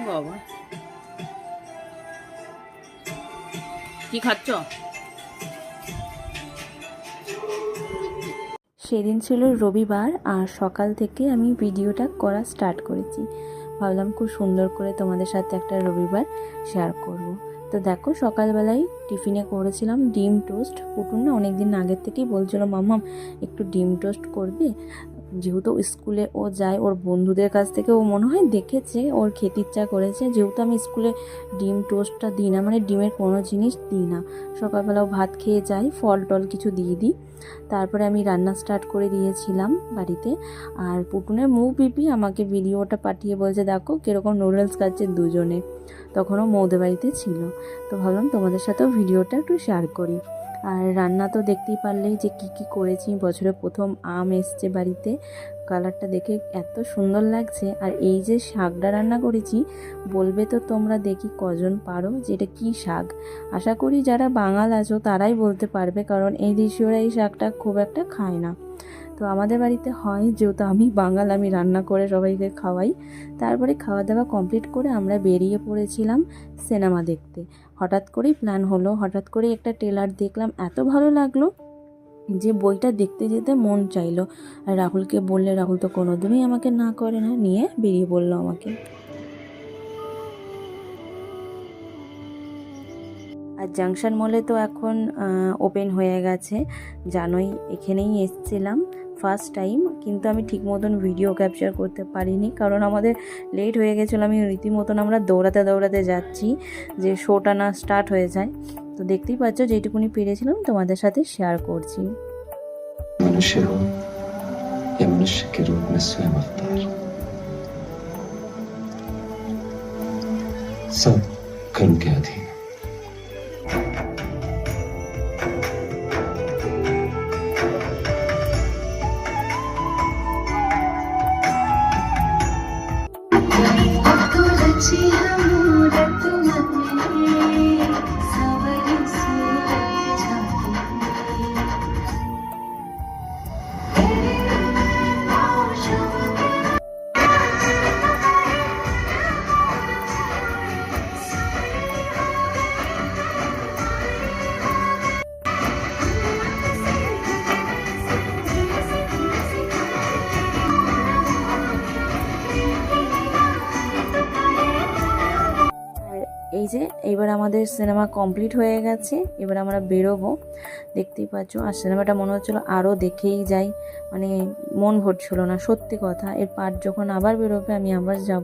বাবা কি খাচ্ছ? সেদিন ছিল রবিবার আর সকাল থেকে আমি ভিডিওটা করা স্টার্ট করেছি। ভাবলাম খুব সুন্দর করে তোমাদের সাথে একটা রবিবার শেয়ার করব। তো দেখো সকালবেলায় টিফিনে করেছিলাম ডিম টোস্ট। পুটুন না অনেকদিন আগের থেকেই বলছিল মাম্মাম একটু ডিম টোস্ট করবে, যেহেতু স্কুলে ও যায় ওর বন্ধুদের কাছ থেকে ও মনে হয় দেখেছে, ওর খেতে ইচ্ছা করেছে। যেহেতু আমি স্কুলে ডিম টোস্টটা দিই না, মানে ডিমের কোনো জিনিস দিই না, সকালবেলাও ভাত খেয়ে যাই, ফল টল কিছু দিয়ে দিই। তারপরে আমি রান্না স্টার্ট করে দিয়েছিলাম বাড়িতে। আর পুটুনের মুখ পিপি আমাকে ভিডিওটা পাঠিয়ে বলছে দেখো কীরকম নুডলস খাচ্ছে দুজনে। তখনও মৌদের বাড়িতে ছিল, তো ভাবলাম তোমাদের সাথেও ভিডিওটা একটু শেয়ার করি। আর রান্না তো দেখতেই পারলেই যে কি কি করেছি। বছরের প্রথম আম এসছে বাড়িতে, কালারটা দেখে এত সুন্দর লাগছে। আর এই যে শাকটা রান্না করেছি, বলবে তো তোমরা দেখি কজন পারো যে এটা কী শাক। আশা করি যারা বাঙাল আছো তারাই বলতে পারবে, কারণ এই দেশীয়রা এই শাকটা খুব একটা খায় না। তো আমাদের বাড়িতে হয়, যেহেতু আমি বাঙাল আমি রান্না করে সবাইকে খাওয়াই। তারপরে খাওয়া দাওয়া কমপ্লিট করে আমরা বেরিয়ে পড়েছিলাম সিনেমা দেখতে। হঠাৎ করেই প্ল্যান হলো, হঠাৎ করেই একটা ট্রেলার দেখলাম, এত ভালো লাগলো যে বইটা দেখতে যেতে মন চাইলো। আর রাহুলকে বললে রাহুল তো কোনোদিনই আমাকে না করে না, নিয়ে বেরিয়ে পড়লো আমাকে। আর জাংশন মলে তো এখন ওপেন হয়ে গেছে, জানোই। এখানেই এসেছিলাম ফার্স্ট টাইম, কিন্তু আমি ঠিক মতন ভিডিও ক্যাপচার করতে পারিনি, কারণ আমাদের লেট হয়ে গেছিলো। আমি রীতিমতন আমরা দৌড়াতে দৌড়াতে যাচ্ছি যে শোটা না স্টার্ট হয়ে যায়। তো দেখতেই পাচ্ছ যেটুকুনি পেরেছিলাম তোমাদের সাথে শেয়ার করছি। मनुष्य हो या मनुष्य के रूप में स्वयं अवतार, सब कर्म के अधीन। এই যে এবার আমাদের সিনেমা কমপ্লিট হয়ে গেছে, এবার আমরা বেরোবো। দেখতেই পাচ্ছ, আর সিনেমাটা মনে হচ্ছিলো আরও দেখেই যাই, মানে মন ভরছিল না, সত্যি কথা। এর পার্ট যখন আবার বেরোবে আমি আবার যাব।